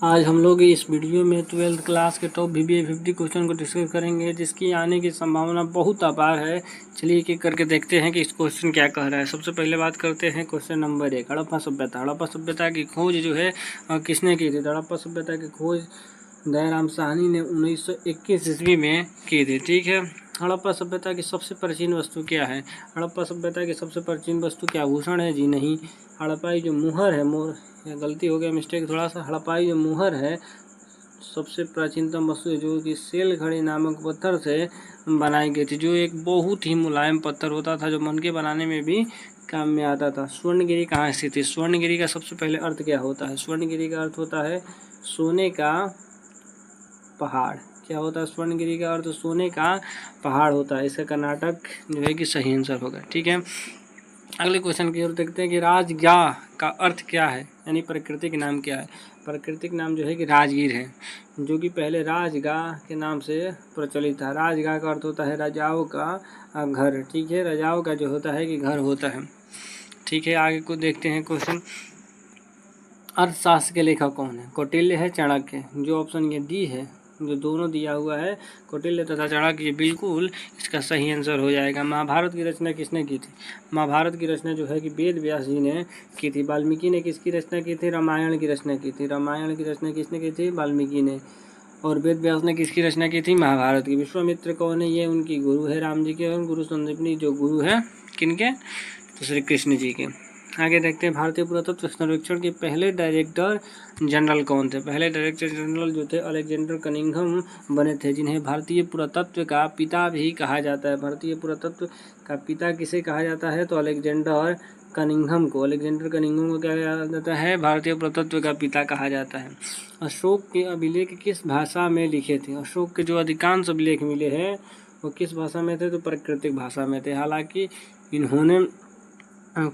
आज हम लोग इस वीडियो में 12th क्लास के टॉप VBA 50 क्वेश्चन को डिस्कस करेंगे, जिसकी आने की संभावना बहुत अपार है। चलिए एक एक करके देखते हैं कि इस क्वेश्चन क्या कह रहा है। सबसे पहले बात करते हैं क्वेश्चन नंबर 1, हड़प्पा सभ्यता। हड़प्पा सभ्यता की खोज जो है किसने की थी? हड़प्पा सभ्यता की खोज दयाराम साहनी ने 1921 ईस्वी में की थी। ठीक है। हड़प्पा सभ्यता की सबसे प्राचीन वस्तु क्या है? हड़प्पा सभ्यता की सबसे प्राचीन वस्तु क्या आभूषण है? जी नहीं। हड़प्पाई जो मुहर है, गलती हो गया, मिस्टेक थोड़ा सा। हड़प्पाई जो मुहर है सबसे प्राचीनतम वस्तु है, जो कि सेल घड़ी नामक पत्थर से बनाई गई थी, जो एक बहुत ही मुलायम पत्थर होता था, जो मनके बनाने में भी काम में आता था। स्वर्णगिरी कहाँ स्थित है? स्वर्णगिरी का सबसे पहले अर्थ क्या होता है? स्वर्णगिरी का अर्थ होता है सोने का पहाड़। क्या होता है? स्वर्णगिरी का अर्थ सोने का पहाड़ होता है। इसका कर्नाटक जो है कि सही आंसर होगा। ठीक है। अगले क्वेश्चन की ओर देखते हैं कि राजगाह का अर्थ क्या है, यानी प्राकृतिक नाम क्या है? प्राकृतिक नाम जो है कि राजगीर है, जो कि पहले राजगाह के नाम से प्रचलित था। राजगाह का अर्थ होता है राजाओं का घर। ठीक है। राजाओं का जो होता है कि घर होता है। ठीक है। आगे को देखते हैं क्वेश्चन। अर्थशास्त्र के लेखक कौन है? कौटिल्य है, चाणक्य? जो ऑप्शन ये डी है, जो दोनों दिया हुआ है, कौटिल्य तथा चाणक्य, बिल्कुल इसका सही आंसर हो जाएगा। महाभारत की रचना किसने की थी? महाभारत की रचना जो है कि वेद व्यास जी ने की थी। वाल्मीकि ने किसकी रचना की थी? रामायण की रचना की थी। रामायण की रचना किसने की थी? वाल्मीकि ने। और वेद व्यास ने किसकी रचना की थी? महाभारत की। विश्वामित्र कौन है? ये उनकी गुरु है, राम जी के। और गुरु संदीपनी जो गुरु है किनके? तो श्री कृष्ण जी के। आगे देखते हैं, भारतीय पुरातत्व सर्वेक्षण के पहले डायरेक्टर जनरल कौन थे? पहले डायरेक्टर जनरल जो थे अलेक्जेंडर कनिंघम बने थे, जिन्हें भारतीय पुरातत्व का पिता भी कहा जाता है। भारतीय पुरातत्व का पिता किसे कहा जाता है? तो अलेक्जेंडर कनिंघम को। अलेक्जेंडर कनिंघम को क्या कहा जाता है? भारतीय पुरातत्व का पिता कहा जाता है। अशोक के अभिलेख किस भाषा में लिखे थे? अशोक के जो अधिकांश अभिलेख मिले हैं वो किस भाषा में थे? तो प्राकृतिक भाषा में थे। हालांकि इन्होंने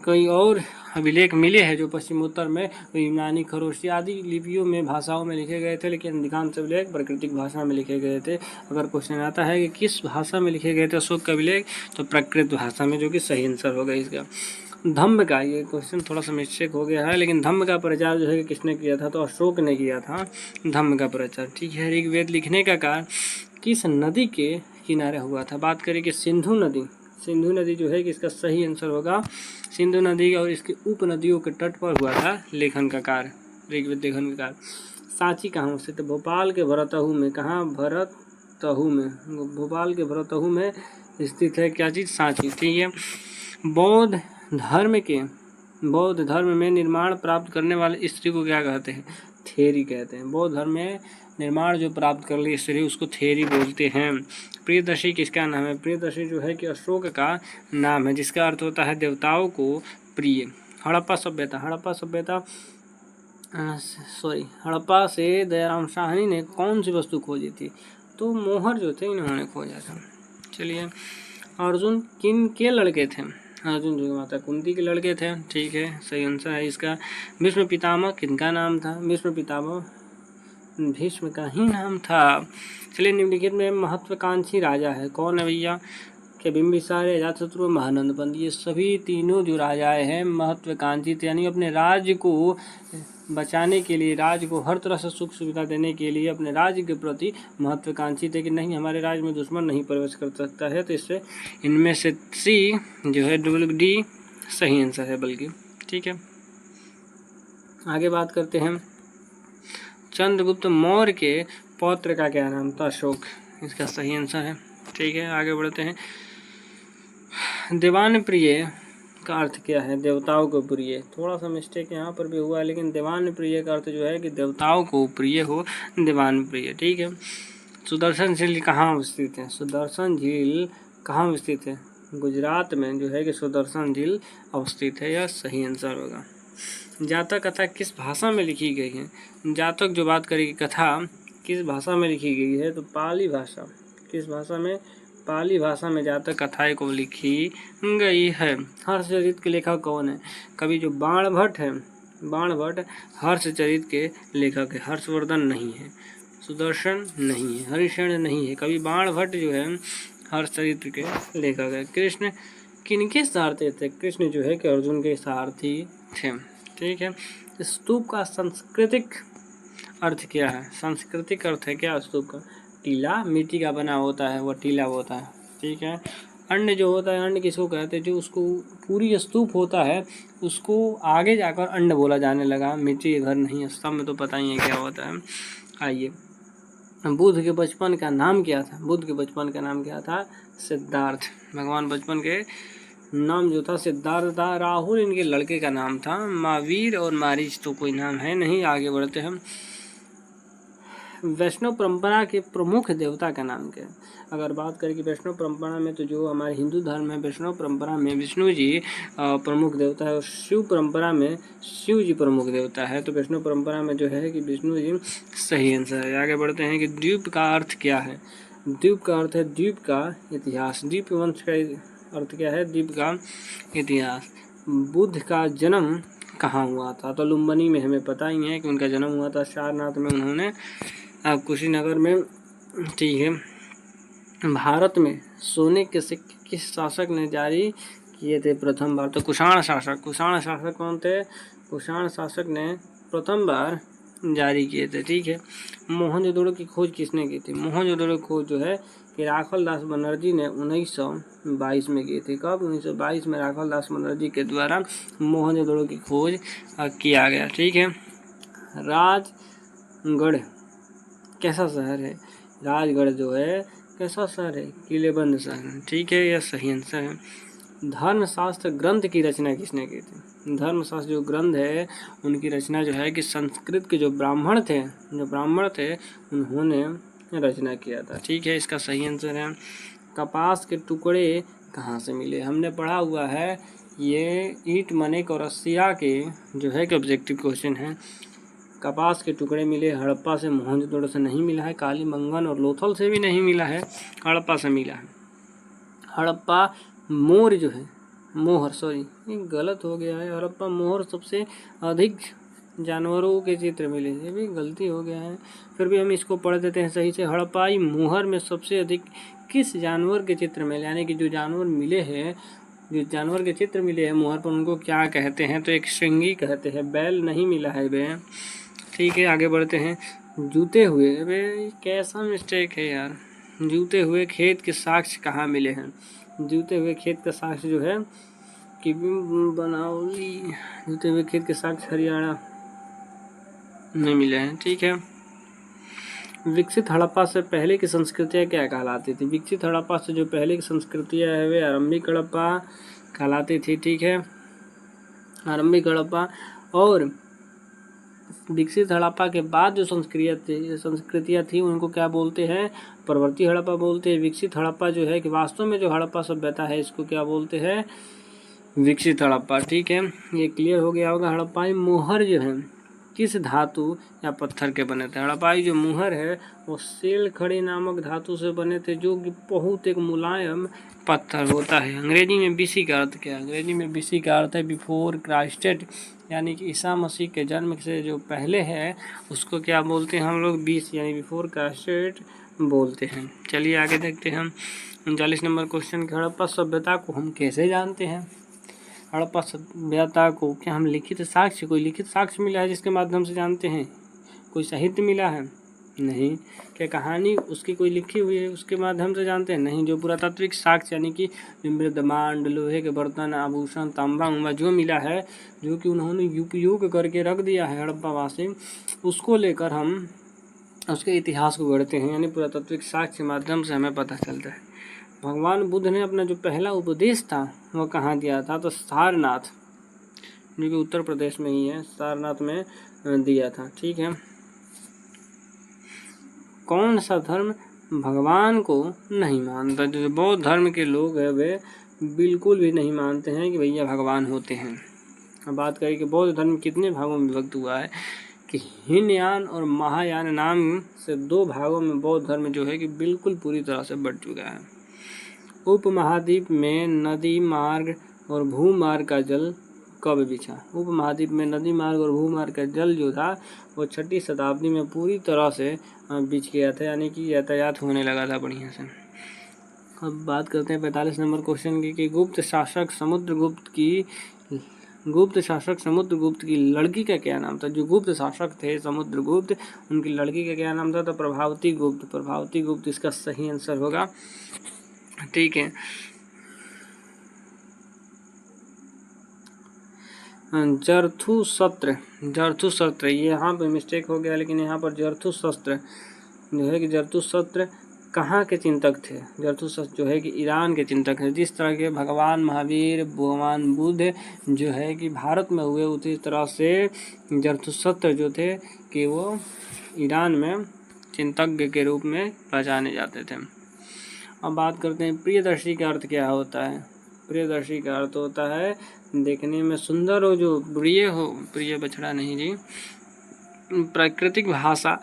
कई और अभिलेख मिले हैं जो पश्चिमोत्तर में यूनानी, खरोष्टी आदि लिपियों में, भाषाओं में लिखे गए थे, लेकिन अधिकांश अभिलेख प्राकृतिक भाषा में लिखे गए थे। अगर क्वेश्चन आता है कि किस भाषा में लिखे गए थे अशोक के अभिलेख, तो प्राकृत भाषा में, जो कि सही आंसर होगा इसका। धम्म का, ये क्वेश्चन थोड़ा सा मिस्टेक हो गया है, लेकिन धम्म का प्रचार जो है कि किसने किया था? तो अशोक ने किया था धम्म का प्रचार। ठीक है। ऋग्वेद लिखने का कार्य किस नदी के किनारे हुआ था? बात करें कि सिंधु नदी। सिंधु नदी जो है कि इसका सही आंसर होगा सिंधु नदी, और इसके उप नदियों के तट पर हुआ था लेखन का कार्य, ऋग्वेद लेखन का कार्य। सांची कहाँ स्थित है? भोपाल के भरतहु में। कहाँ? भरतहु में। भोपाल के भरतहु में स्थित है क्या चीज़? सांची। ठीक है। बौद्ध धर्म में निर्माण प्राप्त करने वाले स्त्री को क्या कहते हैं? थेरी कहते हैं। बौद्ध धर्म में निर्माण जो प्राप्त कर ली स्त्री, उसको थेरी बोलते हैं। प्रियदर्शी किसका नाम है? प्रियदर्शी जो है कि अशोक का नाम है, जिसका अर्थ होता है देवताओं को प्रिय। हड़प्पा सभ्यता। हड़प्पा से दयाराम साहनी ने कौन सी वस्तु खोजी थी? तो मोहर जो थे इन्होंने खोजा था। चलिए, अर्जुन किन के लड़के थे? अर्जुन जो माता कुंती के लड़के थे। ठीक है, सही आंसर है इसका। भीष्म पितामह किनका नाम था? भीष्म पितामह भीष्म का ही नाम था। चलिए, निम्नलिखित में महत्वाकांक्षी राजा है कौन है भैया? कि बिंबिसार, अजातशत्रु, महानंद पंत। ये सभी तीनों जो राजाएं हैं महत्वाकांक्षी थे, यानी अपने राज्य को बचाने के लिए, राज्य को हर तरह से सुख सुविधा देने के लिए अपने राज्य के प्रति महत्वाकांक्षी थे कि नहीं, हमारे राज्य में दुश्मन नहीं प्रवेश कर सकता है। तो इससे इनमें से सी जो है डी सही आंसर है बल्कि। ठीक है। आगे बात करते हैं, चंद्रगुप्त मौर्य के पौत्र का क्या नाम था? अशोक। इसका सही आंसर है। ठीक है। आगे बढ़ते हैं, देवान प्रिय का अर्थ क्या है? देवताओं को प्रिय। थोड़ा सा मिस्टेक यहाँ पर भी हुआ है, लेकिन देवान प्रिय का अर्थ जो है कि देवताओं को प्रिय हो, देवान प्रिय। ठीक है। सुदर्शन झील कहाँ स्थित है? सुदर्शन झील कहाँ स्थित है? गुजरात में जो है कि सुदर्शन झील अवस्थित है। यह सही आंसर होगा। जातक कथा किस भाषा में लिखी गई है? जातक जो बात करेगी कथा किस भाषा में लिखी गई है? तो पाली भाषा। किस भाषा में? पाली भाषा में जातक कथाएं को लिखी गई है। हर्षचरित के लेखक कौन है? कवि जो बाणभट्ट है, बाणभट्ट हर्षचरित के लेखक है। हर्षवर्धन नहीं है, सुदर्शन नहीं है, हरिश्चंद्र नहीं है, कवि बाणभट्ट जो है हर्षचरित के लेखक है। कृष्ण किनके सारथी थे? कृष्ण जो है कि अर्जुन के सारथी थे। ठीक है। स्तूप का सांस्कृतिक अर्थ क्या है? सांस्कृतिक अर्थ है क्या स्तूप का? टीला मिट्टी का बना होता है, वह टीला होता है। ठीक है। अन्न जो होता है, अन्न किसको कहते हैं? जो उसको पूरी स्तूप होता है उसको आगे जाकर अन्न बोला जाने लगा, मिट्टी के घर नहीं। स्तंभ में तो पता ही है क्या होता है। आइए, बुद्ध के बचपन का नाम क्या था? बुद्ध के बचपन का नाम क्या था? सिद्धार्थ। भगवान बचपन के नाम जो था सिद्धार्थ था। राहुल इनके लड़के का नाम था। महावीर और मारीच तो कोई नाम है नहीं। आगे बढ़ते हैं। वैष्णव परंपरा के प्रमुख देवता का नाम क्या है? अगर बात करें कि वैष्णव परंपरा में, तो जो हमारे हिंदू धर्म है, वैष्णव परंपरा में विष्णु जी प्रमुख देवता है और शिव परंपरा में शिव जी प्रमुख देवता है। तो वैष्णव परंपरा में जो है कि विष्णु जी सही आंसर है। आगे बढ़ते हैं कि द्वीप का अर्थ क्या है? द्वीप का अर्थ है द्वीप का इतिहास। द्वीप वंश का अर्थ क्या है? द्वीप का इतिहास। बुद्ध का जन्म कहाँ हुआ था? तो लुम्बिनी में हमें पता ही है कि उनका जन्म हुआ था। सारनाथ में उन्होंने कुशीनगर में। ठीक है। भारत में सोने के सिक्के किस शासक ने जारी किए थे प्रथम बार? तो कुषाण शासक। कुषाण शासक कौन थे? कुषाण शासक ने प्रथम बार जारी किए थे। ठीक है। मोहनजोदड़ो की खोज किसने की थी? मोहनजोदड़ो की खोज जो है कि राखल दास बनर्जी ने 1922 में की थी। कब? 1922 में राखल दास बनर्जी के द्वारा मोहनजोदड़ो की खोज किया गया। ठीक है। राजगढ़ कैसा शहर है? राजगढ़ जो है कैसा शहर है? किलेबंद शहर। ठीक है, यह सही आंसर है। धर्मशास्त्र ग्रंथ की रचना किसने की थी? धर्मशास्त्र जो ग्रंथ है उनकी रचना जो है कि संस्कृत के जो ब्राह्मण थे उन्होंने रचना किया था। ठीक है, इसका सही आंसर है। कपास के टुकड़े कहाँ से मिले? हमने पढ़ा हुआ है ये ईंट, मनेक और रसिया के जो है कि ऑब्जेक्टिव क्वेश्चन है। कपास के टुकड़े मिले हड़प्पा से, मोहनजोदड़ो से नहीं मिला है। कालीबंगन और लोथल से भी नहीं मिला है, हड़प्पा से मिला है। हड़प्पा मोर जो है मोहर, सॉरी ये गलत हो गया है। हड़प्पा मोहर सबसे अधिक जानवरों के चित्र मिले, ये भी गलती हो गया है, फिर भी हम इसको पढ़ देते हैं सही से। हड़प्पाई मोहर में सबसे अधिक किस जानवर के चित्र मिले? यानी कि जो जानवर मिले हैं, जो जानवर के चित्र मिले हैं मोहर पर, उनको क्या कहते हैं? तो एक श्रृंगी कहते हैं। बैल नहीं मिला है बे। ठीक है, आगे बढ़ते हैं। जूते हुए, अबे कैसा मिस्टेक है यार। जूते हुए खेत के साक्ष्य कहाँ मिले हैं? जूते हुए खेत का साक्ष्य जो है कि बनौली, जूते हुए खेत के साक्ष्य हरियाणा में मिले हैं। ठीक है। विकसित हड़प्पा से पहले की संस्कृतियाँ क्या कहलाती थी? विकसित हड़प्पा से जो पहले की संस्कृतियाँ है वे आरंभिक हड़प्पा कहलाती थी। ठीक है, आरंभिक हड़प्पा। और विकसित हड़प्पा के बाद जो संस्कृतियाँ थी उनको क्या बोलते हैं? प्रवर्ती हड़प्पा बोलते हैं। विकसित हड़प्पा जो है कि वास्तव में जो हड़प्पा सभ्यता है इसको क्या बोलते हैं? विकसित हड़प्पा। ठीक है, ये क्लियर हो गया होगा। हड़प्पाई मोहर जो है किस धातु या पत्थर के बने थे? हड़प्पाई जो मोहर है वो सेल खड़ी नामक धातु से बने थे, जो कि बहुत एक मुलायम पत्थर होता है। अंग्रेजी में बीसी का अर्थ क्या है? अंग्रेजी में बीसी का अर्थ है बिफोर क्राइस्टेड, यानी कि ईसा मसीह के जन्म से जो पहले है उसको क्या बोलते हैं हम लोग? बीसी, यानी बिफोर क्राइस्टेड बोलते हैं। चलिए आगे देखते हैं हम 39 नंबर क्वेश्चन। हड़प्पा सभ्यता को हम कैसे जानते हैं? हड़प्पा सभ्यता को क्या हम लिखित साक्ष्य, कोई लिखित साक्ष्य मिला है जिसके माध्यम से जानते हैं? कोई साहित्य मिला है? नहीं। क्या कहानी उसकी कोई लिखी हुई है उसके माध्यम से जानते हैं? नहीं। जो पुरातात्विक साक्ष्य यानी कि मृदमांड, लोहे के बर्तन, आभूषण, तांबा उंबा जो मिला है, जो कि उन्होंने उपयोग करके रख दिया है हड़प्पावासी, उसको लेकर हम उसके इतिहास को गढ़ते हैं, यानी पुरातात्विक साक्ष्य के माध्यम से हमें पता चलता है। भगवान बुद्ध ने अपना जो पहला उपदेश था वह कहाँ दिया था? तो सारनाथ, जो कि उत्तर प्रदेश में ही है, सारनाथ में दिया था। ठीक है। कौन सा धर्म भगवान को नहीं मानता? जो बौद्ध धर्म के लोग हैं वे बिल्कुल भी नहीं मानते हैं कि भैया भगवान होते हैं। अब बात करें कि बौद्ध धर्म कितने भागों में विभक्त हुआ है, कि हीनयान और महायान नाम से 2 भागों में बौद्ध धर्म जो है कि बिल्कुल पूरी तरह से बट चुका है। उपमहाद्वीप में नदी मार्ग और भूमार्ग का जल कब बिछा? उपमहाद्वीप में नदी मार्ग और भूमार्ग का जल जो था वो 6वीं शताब्दी में पूरी तरह से बिछ गया था, यानी कि यातायात होने लगा था बढ़िया से। अब बात करते हैं 45 नंबर क्वेश्चन की, कि गुप्त शासक समुद्रगुप्त की गुप्त शासक समुद्रगुप्त की लड़की का क्या नाम था? जो गुप्त शासक थे समुद्रगुप्त, उनकी लड़की का क्या नाम था? तो प्रभावती गुप्त। प्रभावती गुप्त इसका सही आंसर होगा। ठीक है। जरथुसत्र, जरथुसत्र यहाँ पे मिस्टेक हो गया, लेकिन यहाँ पर जरथुसत्र जो है कि जरथुसत्र कहाँ के चिंतक थे? जरथुसत्र जो है कि ईरान के चिंतक हैं। जिस तरह के भगवान महावीर, भगवान बुद्ध जो है कि भारत में हुए, उसी तरह से जरथुसत्र जो थे कि वो ईरान में चिंतज्ञ के रूप में पहचाने जाते थे। अब बात करते हैं प्रियदर्शी का अर्थ क्या होता है? प्रियदर्शी का अर्थ होता है देखने में सुंदर हो, जो प्रिय हो, प्रिय बछड़ा नहीं जी। प्राकृतिक भाषा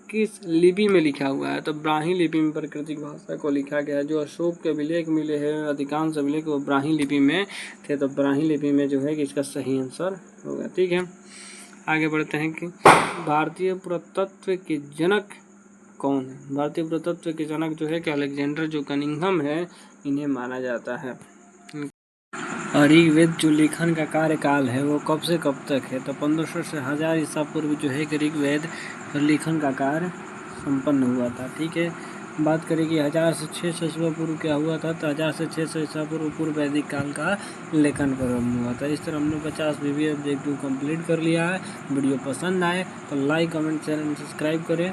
किस लिपि में लिखा हुआ है? तो ब्राह्मी लिपि में प्राकृतिक भाषा को लिखा गया है। जो अशोक के अभिलेख मिले हैं, अधिकांश अभिलेख वो ब्राह्मी लिपि में थे, तो ब्राह्मी लिपि में जो है कि इसका सही आंसर होगा। ठीक है, आगे बढ़ते हैं कि भारतीय पुरातत्व के जनक कौन है? भारतीय पुरातत्व के जनक जो है कि अलेक्जेंडर जो कनिंघम है, इन्हें माना जाता है। ऋग्वेद जो लेखन का कार्यकाल है वो कब से कब तक है? तो 1500 से 1000 ईसा पूर्व जो है कि ऋग्वेद लेखन का कार्य संपन्न हुआ था। ठीक है, बात करें कि 1000 से 600 ईसा पूर्व क्या हुआ था? तो 1000 से 600 ईसा पूर्व वैदिक काल का लेखन प्रारंभ हुआ था। इस तरह हमने 50 VBA ऑब्जेक्टिव कंप्लीट कर लिया है। वीडियो पसंद आए तो लाइक, कमेंट, चैनल सब्सक्राइब करें।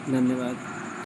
धन्यवाद।